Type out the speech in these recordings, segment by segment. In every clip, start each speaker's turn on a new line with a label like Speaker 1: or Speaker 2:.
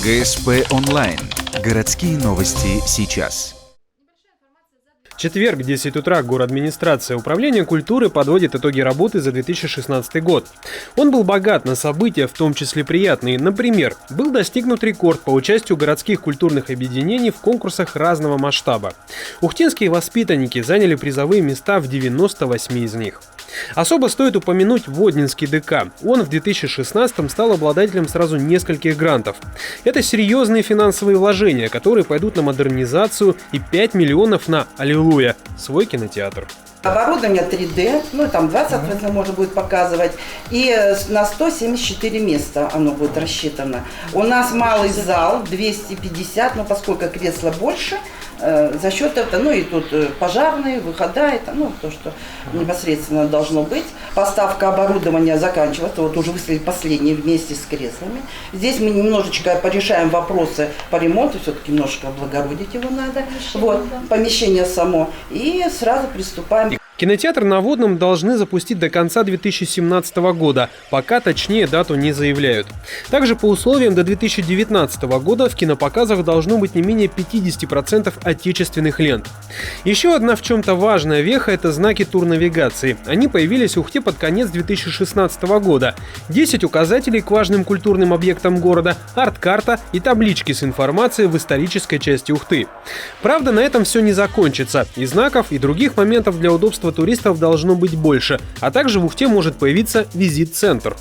Speaker 1: ГСП онлайн. Городские новости сейчас.
Speaker 2: Четверг, 10 утра, городадминистрация Управления культуры подводит итоги работы за 2016 год. Он был богат на события, в том числе приятные. Например, был достигнут рекорд по участию городских культурных объединений в конкурсах разного масштаба. Ухтинские воспитанники заняли призовые места в 98 из них. Особо стоит упомянуть Воднинский ДК. Он в 2016-м стал обладателем сразу нескольких грантов. Это серьезные финансовые вложения, которые пойдут на модернизацию, и 5 миллионов на «Аллилуйя» – свой кинотеатр.
Speaker 3: Оборудование 3D, там 20% можно будет показывать, и на 174 места оно будет рассчитано. У нас малый зал, 250, но поскольку кресла больше, за счет этого, и тут пожарные, выхода, это, то, что непосредственно должно быть. Поставка оборудования заканчивается, вот уже выставили последние вместе с креслами. Здесь мы немножечко порешаем вопросы по ремонту, все-таки немножко облагородить его надо. Помещение само, и сразу приступаем.
Speaker 2: Кинотеатр на Водном должны запустить до конца 2017 года, пока точнее дату не заявляют. Также по условиям до 2019 года в кинопоказах должно быть не менее 50% отечественных лент. Еще одна в чем-то важная веха – это знаки турнавигации. Они появились в Ухте под конец 2016 года. 10 указателей к важным культурным объектам города, арт-карта и таблички с информацией в исторической части Ухты. Правда, на этом все не закончится. И знаков, и других моментов для удобства туристов должно быть больше, а также в Ухте может появиться визит-центр.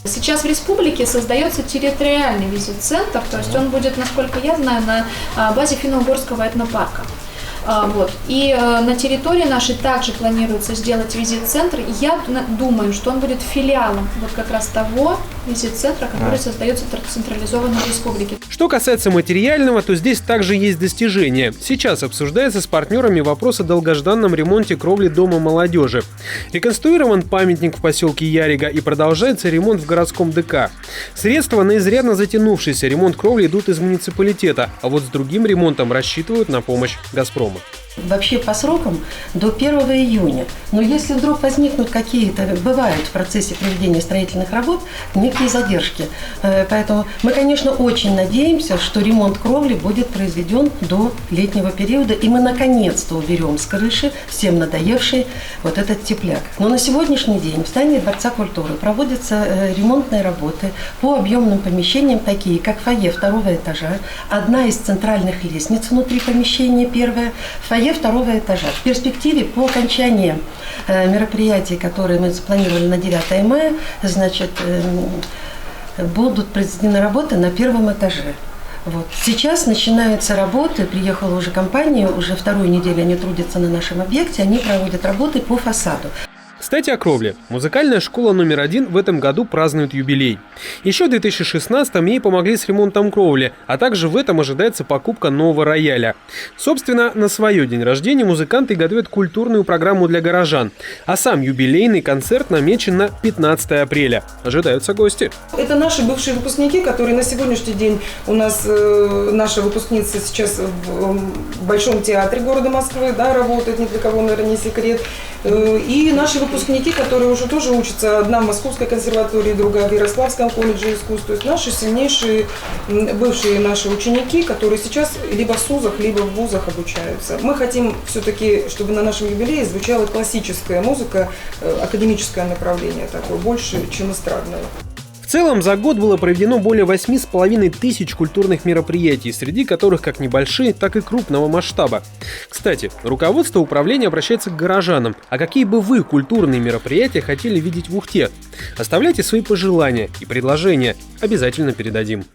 Speaker 4: Сейчас в республике создается территориальный визит-центр, то есть он будет, насколько я знаю, на базе Финно-Угорского этнопарка. И на территории нашей также планируется сделать визит-центр. Я думаю, что он будет филиалом вот как раз того визит-центра, который создается централизованно в республике.
Speaker 2: Что касается материального, то здесь также есть достижения. Сейчас обсуждается с партнерами вопрос о долгожданном ремонте кровли Дома молодежи. Реконструирован памятник в поселке Ярига и продолжается ремонт в городском ДК. Средства на изрядно затянувшийся ремонт кровли идут из муниципалитета, а вот с другим ремонтом рассчитывают на помощь «Газпрома».
Speaker 5: Вообще по срокам до 1 июня. Но если вдруг возникнут какие-то, бывают в процессе проведения строительных работ, некие задержки. Поэтому мы, конечно, очень надеемся, что ремонт кровли будет произведен до летнего периода, и мы наконец-то уберем с крыши всем надоевший вот этот тепляк. Но на сегодняшний день в здании Дворца культуры проводятся ремонтные работы по объемным помещениям, такие как фойе 2-го этажа, одна из центральных лестниц внутри помещения, первая, фойе 2-го этажа. В перспективе по окончании мероприятий, которые мы запланировали на 9 мая, будут произведены работы на 1-м этаже. Сейчас начинаются работы, приехала уже компания, уже 2-ю неделю они трудятся на нашем объекте, они проводят работы по фасаду.
Speaker 2: Кстати, о кровле. Музыкальная школа номер 1 в этом году празднует юбилей. Еще в 2016-м ей помогли с ремонтом кровли, а также в этом ожидается покупка нового рояля. Собственно, на свой день рождения музыканты готовят культурную программу для горожан. А сам юбилейный концерт намечен на 15 апреля. Ожидаются гости.
Speaker 6: Это наши бывшие выпускники, которые на сегодняшний день у нас, наша выпускница сейчас в Большом театре города Москвы, работает, ни для кого, наверное, не секрет. И наши выпускники, которые уже тоже учатся, одна в Московской консерватории, другая в Ярославском колледже искусств. То есть наши сильнейшие, бывшие наши ученики, которые сейчас либо в СУЗах, либо в вузах обучаются. Мы хотим все-таки, чтобы на нашем юбилее звучала классическая музыка, академическое направление такое, больше, чем эстрадное.
Speaker 2: В целом за год было проведено более 8,5 тысяч культурных мероприятий, среди которых как небольшие, так и крупного масштаба. Кстати, руководство управления обращается к горожанам. А какие бы вы культурные мероприятия хотели видеть в Ухте? Оставляйте свои пожелания и предложения. Обязательно передадим.